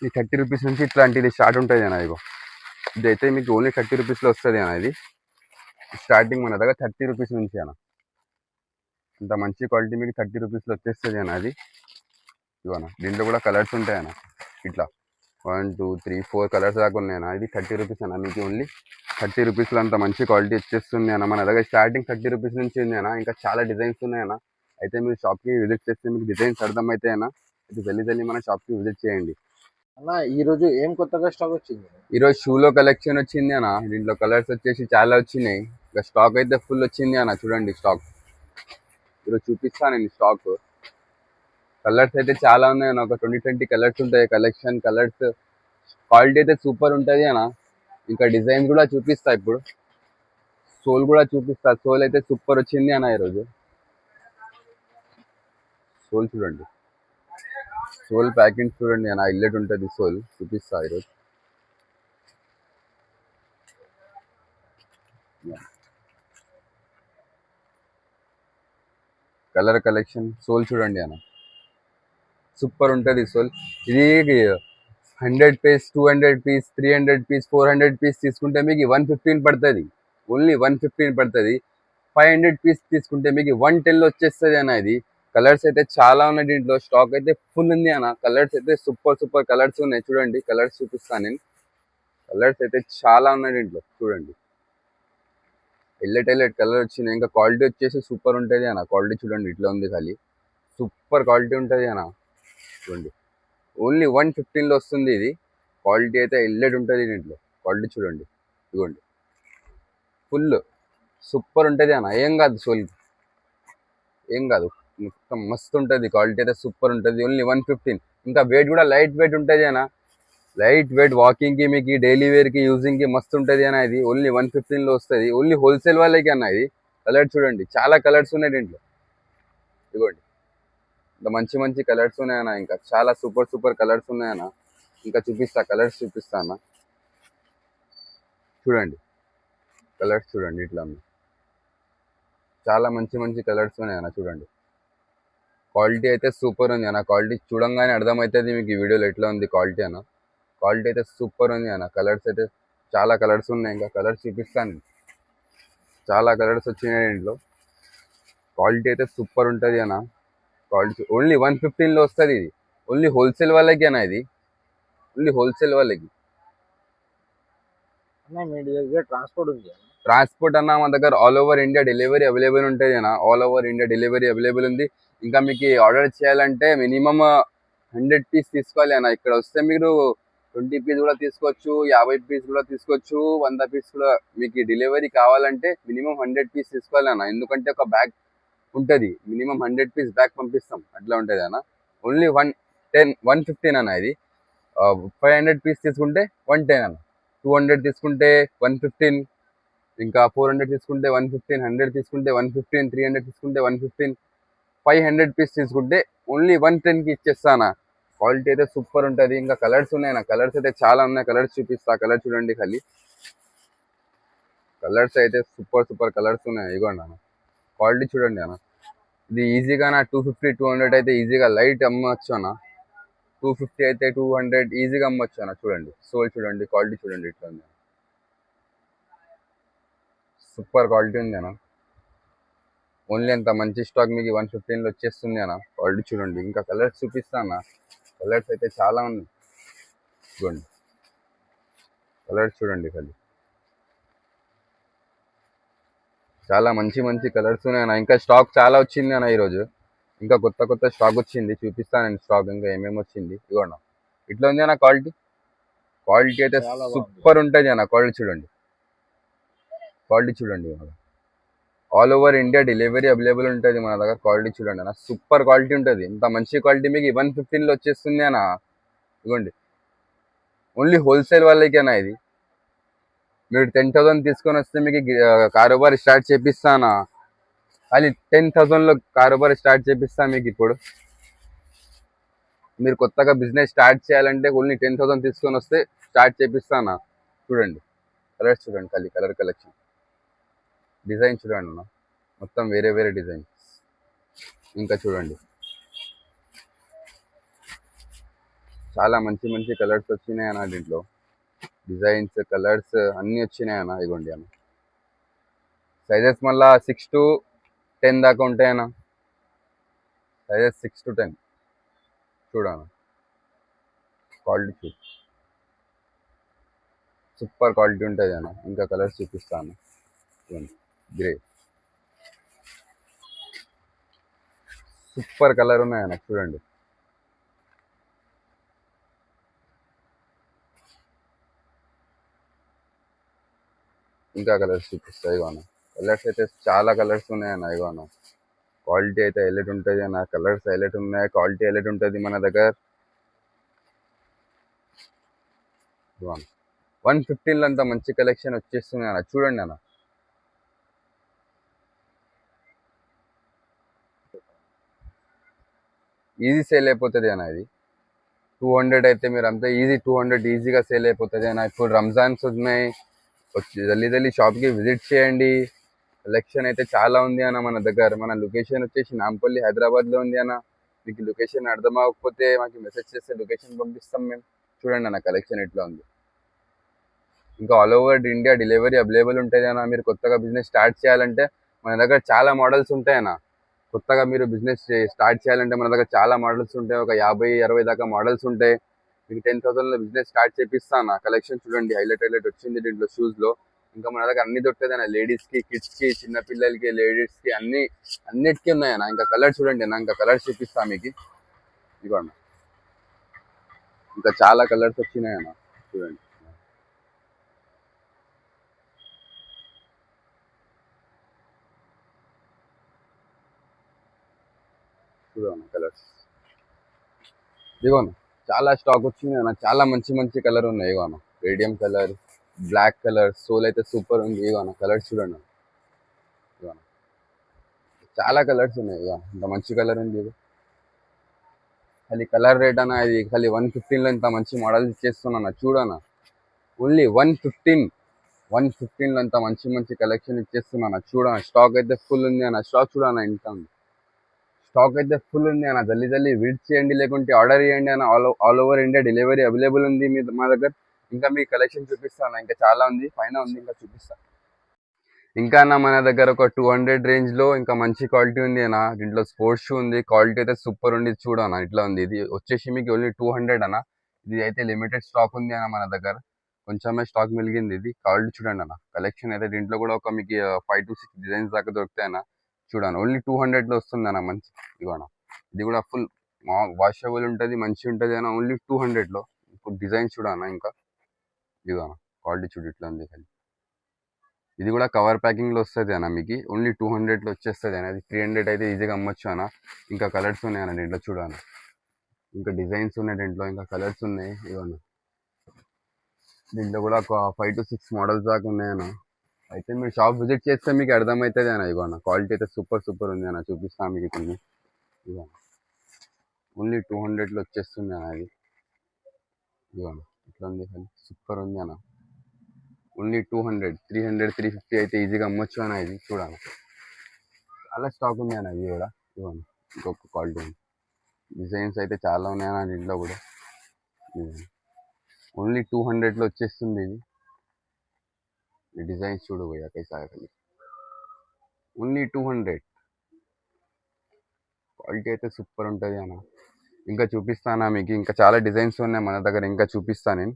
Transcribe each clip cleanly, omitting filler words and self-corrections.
ఈ 30 రూపీస్ నుంచి ఇట్లాంటిది స్టార్ట్ ఉంటుంది అన్న. ఇగో ఇదైతే మీకు ఓన్లీ 30 రూపీస్లో వస్తుంది అన్న. ఇది స్టార్టింగ్ మన దగ్గర 30 రూపీస్ నుంచి అన్న. ఇంత మంచి క్వాలిటీ మీకు 30 రూపీస్లో వచ్చేస్తుంది అన్న. అది ఇవన్న దీంట్లో కూడా కలర్స్ ఉంటాయన్న. ఇట్లా 1 2 3 4 కలర్స్ దాకా ఉన్నాయన్న. ఇది 30 రూపీస్ అన్న. మీకు ఓన్లీ 30 రూపీస్లో అంత మంచి క్వాలిటీ వచ్చేస్తుంది అన్న. మన దగ్గర స్టార్టింగ్ 30 రూపీస్ నుంచి ఉంది అన్న. ఇంకా చాలా డిజైన్స్ ఉన్నాయన్న. అయితే మీరు షాప్కి విజిట్ చేస్తే మీకు డిజైన్స్ అర్థమవుతాయి అన్న. అయితే జల్దీ మన షాప్కి విజిట్ చేయండి అన్న. ఈరోజు ఏం కొత్తగా స్టాక్ వచ్చింది? ఈరోజు షూలో కలెక్షన్ వచ్చింది అన్న. దీంట్లో కలర్స్ వచ్చేసి చాలా వచ్చినాయి. ఇంకా స్టాక్ అయితే ఫుల్ వచ్చింది అన్న. చూడండి స్టాక్ ఈరోజు చూపిస్తాను నేను స్టాక్. కలర్స్ అయితే చాలా ఉన్నాయి అన్న. ఒక 20 కలర్స్ ఉంటాయి కలెక్షన్. కలర్స్ క్వాలిటీ అయితే సూపర్ ఉంటుంది అన్న. ఇంకా డిజైన్ కూడా చూపిస్తా ఇప్పుడు. సోల్ కూడా చూపిస్తా. సోల్ అయితే సూపర్ వచ్చింది అన్న. ఈరోజు సోల్ చూడండి. సోల్ ప్యాకింగ్ చూడండి అన్న. హైలైట్ ఉంటుంది సోల్. చూపిస్తా ఈరోజు. కలర్ కలెక్షన్ సోల్ చూడండి అన్న. సూపర్ ఉంటుంది సోల్. ఇది 100 పీస్ 200 పీస్ 300 పీస్ 400 పీస్ తీసుకుంటే మీకు 115 పడుతుంది. ఓన్లీ 115 పడుతుంది. 500 పీస్ తీసుకుంటే మీకు 110లో వచ్చేస్తుంది అన్న. ఇది కలర్స్ అయితే చాలా ఉన్నాయి దీంట్లో. స్టాక్ అయితే ఫుల్ ఉంది అన్న. కలర్స్ అయితే సూపర్ కలర్స్ ఉన్నాయి. చూడండి కలర్స్ చూపిస్తాను నేను. కలర్స్ అయితే చాలా ఉన్నాయి దీంట్లో. చూడండి హైలైట్ కలర్ వచ్చినాయి. ఇంకా క్వాలిటీ వచ్చేసి సూపర్ ఉంటుంది అన్న. క్వాలిటీ చూడండి ఇట్లా ఉంది. ఖాళీ సూపర్ క్వాలిటీ ఉంటుంది అన్న. చూడండి ఓన్లీ 115లో వస్తుంది. ఇది క్వాలిటీ అయితే హైలైట్ ఉంటుంది దీంట్లో. క్వాలిటీ చూడండి ఇదిగోండి. ఫుల్ సూపర్ ఉంటుంది అన్న. ఏం కాదు సోల్, ఏం కాదు, మొత్తం మస్తు ఉంటుంది. క్వాలిటీ అయితే సూపర్ ఉంటుంది. ఓన్లీ 115. ఇంకా వెయిట్ కూడా లైట్ వెయిట్ ఉంటుంది అన్న. లైట్ వెయిట్ వాకింగ్కి మీకు డైలీ వేర్కి యూజింగ్కి మస్తు ఉంటుంది అన్న. ఇది ఓన్లీ 115లో వస్తుంది. ఓన్లీ హోల్సేల్ వాళ్ళకి అన్న. ఇది కలర్ చూడండి చాలా కలర్స్ ఉన్నాయి దీంట్లో. ఇదిగోండి ఇంత మంచి కలర్స్ ఉన్నాయన్న. ఇంకా చాలా సూపర్ కలర్స్ ఉన్నాయన్న. ఇంకా చూపిస్తా. కలర్స్ చూపిస్తా అన్న. చూడండి కలర్స్ చూడండి ఇట్లా ఉన్నాయి. చాలా మంచి కలర్స్ ఉన్నాయన్న. చూడండి క్వాలిటీ అయితే సూపర్ ఉంది అన్న. క్వాలిటీ చూడంగానే అర్థమవుతుంది మీకు ఈ వీడియోలో ఎట్లా ఉంది క్వాలిటీ అన్న. క్వాలిటీ అయితే సూపర్ ఉంది అన్న. కలర్స్ అయితే చాలా కలర్స్ ఉన్నాయి. ఇంకా కలర్స్ చూపిస్తాను. చాలా కలర్స్ వచ్చినాయి దీంట్లో. క్వాలిటీ అయితే సూపర్ ఉంటుంది అన్న. క్వాలిటీ ఓన్లీ 115లో వస్తుంది. ఇది ఓన్లీ హోల్సేల్ వాళ్ళకి అన్న. ఇది ఓన్లీ హోల్సేల్ వాళ్ళకి. అన్న మీ దగ్గర ట్రాన్స్పోర్ట్ ఉంది? ట్రాన్స్పోర్ట్ అన్న మా దగ్గర all over India delivery available ఉంటుంది అన్న. All over India delivery available ఉంది. ఇంకా మీకు ఆర్డర్ చేయాలంటే మినిమమ్ 100 పీస్ తీసుకోవాలి అన్న. ఇక్కడ వస్తే మీరు 20 పీస్ కూడా తీసుకోవచ్చు, 50 పీస్ కూడా తీసుకోవచ్చు, 100 పీస్ కూడా. మీకు డెలివరీ కావాలంటే మినిమం 100 పీస్ తీసుకోవాలి అన్న. ఎందుకంటే ఒక బ్యాగ్ ఉంటుంది, మినిమం 100 పీస్ బ్యాగ్ పంపిస్తాం. అట్లా ఉంటుంది అన్న. ఓన్లీ 115 అన్న. ఇది 500 పీస్ తీసుకుంటే 110 అన్న. 200 తీసుకుంటే 115, ఇంకా 400 తీసుకుంటే 115, 100 తీసుకుంటే 115, 300 తీసుకుంటే 115, 500 పీస్ తీసుకుంటే ఓన్లీ 110కి ఇచ్చేస్తానా. క్వాలిటీ అయితే సూపర్ ఉంటుంది. ఇంకా కలర్స్ ఉన్నాయి నా. కలర్స్ అయితే చాలా ఉన్నాయి. కలర్స్ చూపిస్తా. కలర్ చూడండి ఖాళీ. కలర్స్ అయితే సూపర్ కలర్స్ ఉన్నాయి. ఇదిగోండి అన్న. క్వాలిటీ చూడండి అన్న. ఇది ఈజీగా నా 250, 200 అయితే ఈజీగా లైట్ అమ్మవచ్చు అన్న. 250 అయితే 200 ఈజీగా అమ్మవచ్చు అన్న. చూడండి సోల్ చూడండి. క్వాలిటీ చూడండి ఇట్లా ఉంది. సూపర్ క్వాలిటీ ఉంది అన్న. ఓన్లీ అంత మంచి స్టాక్ మీకు 115లో వచ్చేస్తుంది అన్న. క్వాలిటీ చూడండి. ఇంకా కలర్స్ చూపిస్తా అన్న. కలర్స్ అయితే చాలా ఉన్నాయి. చూడండి కలర్స్ చూడండి ఖాళీ. చాలా మంచి కలర్స్ ఉన్నాయి అన్న. ఇంకా స్టాక్ చాలా వచ్చింది అన్న ఈరోజు. ఇంకా కొత్త స్టాక్ వచ్చింది. చూపిస్తాను నేను స్టాక్ ఇంకా ఏమేమి వచ్చింది. ఇదిగోండి ఇట్లా ఉంది అన్న. క్వాలిటీ అయితే సూపర్ ఉంటుంది అన్న. క్వాలిటీ చూడండి. క్వాలిటీ చూడండి. All over India delivery available ఉంటుంది మన దగ్గర. క్వాలిటీ చూడండి అన్న. సూపర్ క్వాలిటీ ఉంటుంది. ఇంత మంచి క్వాలిటీ మీకు 115లో వచ్చేస్తుంది అన్న. ఇదిగోండి ఓన్లీ హోల్సేల్ వాళ్ళకి అన్న. ఇది మీరు 10,000 తీసుకొని వస్తే మీకు కారోబార్ స్టార్ట్ చేపిస్తానా. అది 10,000లో కారోబార్ స్టార్ట్ చేపిస్తాను మీకు. ఇప్పుడు మీరు కొత్తగా బిజినెస్ స్టార్ట్ చేయాలంటే ఓన్లీ 10,000 తీసుకొని వస్తే స్టార్ట్ చేపిస్తానా. చూడండి కలర్స్ చూడండి ఖాళీ. కలర్ కలెక్షన్ డిజైన్ చూడండి అన్న. మొత్తం వేరే డిజైన్స్. ఇంకా చూడండి చాలా మంచి మంచి కలర్స్ వచ్చినాయి అన్న దీంట్లో. డిజైన్స్ కలర్స్ అన్నీ వచ్చినాయి అన్న. ఇగోండి అన్న, సైజెస్ మళ్ళా 6 to 10 దాకా ఉంటాయి అన్న. సైజెస్ 6 to 10 చూడన్న. క్వాలిటీ సూపర్ క్వాలిటీ ఉంటుంది అన్న. ఇంకా కలర్స్ చూపిస్తాను. గ్రే సూపర్ కలర్ ఉన్నాయి అన్న, చూడండి. ఇంకా కలర్స్ చూపిస్తాయి. ఇగో అన్న, కలర్స్ అయితే చాలా కలర్స్ ఉన్నాయి అన్న. ఇగో అన్న, క్వాలిటీ అయితే హైలైట్ ఉంటుంది అన్న. కలర్స్ హైలైట్ ఉన్నాయి, క్వాలిటీ హైలైట్ ఉంటుంది మన దగ్గర. 115లో అంత మంచి కలెక్షన్ వచ్చేస్తుంది అన్న. చూడండి అన్న, ఈజీ సేల్ అయిపోతుంది అన్న. ఇది 200 అయితే మీరు అంతా ఈజీ 200 ఈజీగా సేల్ అయిపోతుంది అన్న. ఇప్పుడు రంజాన్స్ ఉన్నాయి, వచ్చి జల్దీ షాప్కి విజిట్ చేయండి. కలెక్షన్ అయితే చాలా ఉంది అన్న మన దగ్గర. మన లొకేషన్ వచ్చేసి నాంపల్లి, హైదరాబాద్లో ఉంది అన్న. మీకు లొకేషన్ అర్థం అవ్వకపోతే మాకు మెసేజ్ చేస్తే లొకేషన్ పంపిస్తాం మేము. చూడండి అన్న, కలెక్షన్ ఎట్లా ఉంది. ఇంకా all over India delivery available ఉంటుంది అన్న. మీరు కొత్తగా బిజినెస్ స్టార్ట్ చేయాలంటే మన దగ్గర చాలా మోడల్స్ ఉంటాయి అన్న. కొత్తగా మీరు బిజినెస్ స్టార్ట్ చేయాలంటే మన దగ్గర చాలా మోడల్స్ ఉంటాయి. ఒక 50-60 దాకా మోడల్స్ ఉంటాయి. మీకు 10,000లో బిజినెస్ స్టార్ట్ చేపిస్తాను. కలెక్షన్ చూడండి, హైలైట్ వచ్చింది దీంట్లో షూస్లో. ఇంకా మన దగ్గర అన్ని దొరుకుతుంది అన్న. లేడీస్కి, కిడ్స్కి, చిన్నపిల్లలకి, లేడీస్కి అన్నిటికీ ఉన్నాయన్న. ఇంకా కలర్ చూడండి అన్న, ఇంకా కలర్స్ చూపిస్తాను మీకు. ఇదిగోండి, ఇంకా చాలా కలర్స్ వచ్చినాయన్న, చూడండి. చూడండి కలర్స్. ఇదిగోండి, చాలా స్టాక్ వచ్చింది అన్న. చాలా మంచి మంచి కలర్ ఉన్నాయి. ఇదిగోండి, radium colour, black colour, sole అయితే సూపర్ ఉంది. ఇదిగోండి కలర్స్ చూడండి. ఇదిగోండి, చాలా కలర్స్ ఉన్నాయి. ఇక ఇంత మంచి కలర్ ఉంది. ఇది ఖాళీ కలర్ రేట్ అన్న. ఇది ఖాళీ 115లో ఇంత మంచి మోడల్ ఇచ్చేస్తున్నా. చూడన్న, ఓన్లీ 115లో ఇంత మంచి మంచి కలెక్షన్ ఇచ్చేస్తున్నా. చూడన్న, స్టాక్ అయితే ఫుల్ ఉంది అన్న. స్టాక్ చూడన్న, ఇంత ఉంది. స్టాక్ అయితే ఫుల్ ఉంది అన్న. జల్దీ విజిట్ చేయండి, లేకుంటే ఆర్డర్ చేయండి అన్న. All over India delivery available ఉంది మా దగ్గర. ఇంకా మీ కలెక్షన్ చూపిస్తాను, ఇంకా చాలా ఉంది, పైన ఉంది, ఇంకా చూపిస్తాను. ఇంకా అన్న, మన దగ్గర ఒక 200 రేంజ్లో ఇంకా మంచి క్వాలిటీ ఉంది అన్న. దీంట్లో స్పోర్ట్స్ షూ ఉంది, క్వాలిటీ అయితే సూపర్ ఉంది. చూడన్న, ఇట్లా ఉంది. ఇది వచ్చేసి మీకు ఓన్లీ 200 అన్న. ఇది అయితే లిమిటెడ్ స్టాక్ ఉంది అన్న మన దగ్గర. కొంచెమే స్టాక్ మిలిగింది. ఇది క్వాలిటీ చూడండి అన్న. కలెక్షన్ అయితే దీంట్లో కూడా ఒక మీకు 5 to 6 డిజైన్స్ దాకా దొరుకుతాయి అన్న. చూడండి, ఓన్లీ 200లో వస్తుంది అన్న. మంచి ఇదిగోనా, ఇది కూడా ఫుల్ వాషబుల్ ఉంటుంది, మంచిగా ఉంటుంది అన్న. ఓన్లీ 200లో. ఇప్పుడు డిజైన్ చూడన్న, ఇంకా ఇదిగోనా, క్వాలిటీ చూడు ఇట్లా ఉంది. ఇది కూడా కవర్ ప్యాకింగ్లో వస్తుంది అన్న. మీకు ఓన్లీ 200లో వచ్చేస్తుంది అన్న. ఇది 300 అయితే ఈజీగా అమ్మొచ్చు అన్న. ఇంకా కలర్స్ ఉన్నాయి అన్న దీంట్లో, చూడన్న. ఇంకా డిజైన్స్ ఉన్నాయి దీంట్లో, ఇంకా కలర్స్ ఉన్నాయి. ఇవన్న, దీంట్లో కూడా ఒక 5 to 6 మోడల్స్ దాకా ఉన్నాయన్న. అయితే మీరు షాప్ విజిట్ చేస్తే మీకు అర్థమవుతుంది అన్న. ఇవన్న, క్వాలిటీ అయితే సూపర్ ఉంది అన్న. చూపిస్తాను మీకు కొన్ని. ఇవన్న, ఓన్లీ 200లో వచ్చేస్తుంది అన్న. ఇది ఇవన్న, ఇట్లా ఉంది, సూపర్ ఉంది అన్న. ఓన్లీ 200, 300, 350 అయితే ఈజీగా అమ్మొచ్చు అన్న. ఇది చూడాలి, చాలా స్టాక్ ఉంది అన్న. ఇది కూడా ఇవ్వండి, ఇంకొక క్వాలిటీ ఉంది. డిజైన్స్ అయితే చాలా ఉన్నాయి అన్న దీంట్లో కూడా. ఓన్లీ 200లో వచ్చేస్తుంది ఇది. డిజైన్స్ చూడు భయ్యా కైసా है खाली. ఓన్లీ 200. క్వాలిటీ అయితే సూపర్ ఉంటుంది అన్న. ఇంకా చూపిస్తానా మీకు. ఇంకా చాలా డిజైన్స్ ఉన్నాయి మన దగ్గర, ఇంకా చూపిస్తాను నేను.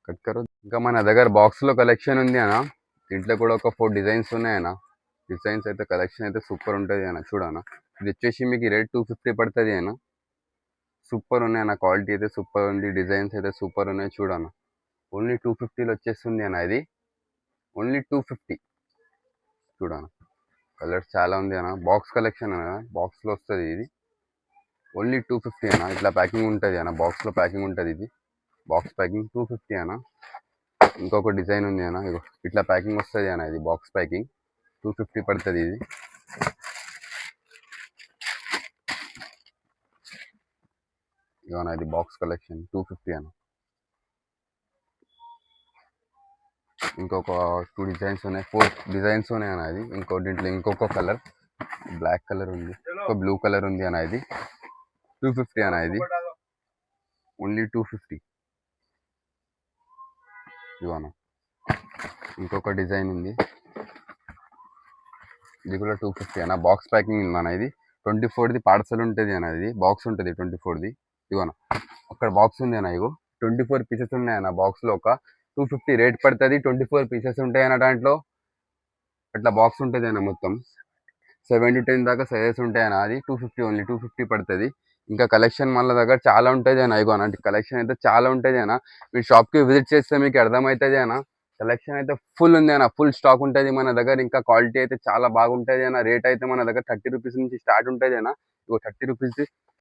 కట్కరో. ఇంకా మన దగ్గర బాక్స్లో కలెక్షన్ ఉంది అన్న. దీంట్లో కూడా ఒక 4 డిజైన్స్ ఉన్నాయన్న. డిజైన్స్ అయితే కలెక్షన్ అయితే సూపర్ ఉంటుంది అన్న. చూడన్న, ఇది వచ్చేసి మీకు రేట్ 250 పడుతుంది అన్న. సూపర్ ఉన్నాయి అన్న. క్వాలిటీ అయితే సూపర్ ఉంది, డిజైన్స్ అయితే సూపర్ ఉన్నాయి. చూడన్న, ఓన్లీ 250లో వచ్చేస్తుంది అన్న. ఇది ఓన్లీ 250. చూడన్న, కలర్స్ చాలా ఉంది అన్న. బాక్స్ కలెక్షన్ అన్న, బాక్స్లో వస్తుంది ఇది. ఓన్లీ 250 అన్న. ఇట్లా ప్యాకింగ్ ఉంటుంది అన్న, బాక్స్లో ప్యాకింగ్ ఉంటుంది. ఇది బాక్స్ ప్యాకింగ్ 250 అన్న. ఇంకొక డిజైన్ ఉంది అన్న, ఇగో ఇట్లా ప్యాకింగ్ వస్తుంది అన్న. ఇది బాక్స్ ప్యాకింగ్ 250 పడుతుంది. ఇది ఇవన్న, ఇది బాక్స్ కలెక్షన్ 250 అన్న. ఇంకొక 2 డిజైన్స్ ఉన్నాయి, 4 డిజైన్స్ ఉన్నాయి అన్న. ఇది దీంట్లో ఇంకొక కలర్ బ్లాక్ కలర్ ఉంది, ఒక బ్లూ కలర్ ఉంది అన్న. ఇది 250 అన్న. ఇది ఓన్లీ 250 ఇవన్న. ఇంకొక డిజైన్ ఉంది, ఇది కూడా 250 అన్న. బాక్స్ ప్యాకింగ్ ఉందన్న. ఇది 24ది పార్సల్ ఉంటుంది అన్న. ఇది బాక్స్ ఉంటుంది 24ది. ఇవన్న అక్కడ బాక్స్ ఉంది అన్న. ఇగో 24 పీసెస్ ఉన్నాయన్న బాక్స్లో. ఒక 250 రేట్ పడుతుంది. 24 పీసెస్ ఉంటాయన్న దాంట్లో. అట్లా బాక్స్ ఉంటుంది అన్న. మొత్తం 7 to 10 దాకా సైజెస్ ఉంటాయన్న. అది 250 ఓన్లీ 250 పడుతుంది. ఇంకా కలెక్షన్ మన దగ్గర చాలా ఉంటుంది అన్న. ఇగో అలాంటి కలెక్షన్ అయితే చాలా ఉంటుంది అన్న. మీరు షాప్కి విజిట్ చేస్తే మీకు అర్థమవుతుంది అన్న. కలెక్షన్ అయితే ఫుల్ ఉంది అన్న. ఫుల్ స్టాక్ ఉంటుంది మన దగ్గర. ఇంకా క్వాలిటీ అయితే చాలా బాగుంటుంది అన్న. రేట్ అయితే మన దగ్గర 30 రూపీస్ నుంచి స్టార్ట్ ఉంటుంది అన్న. ఇగో 30 రూపీస్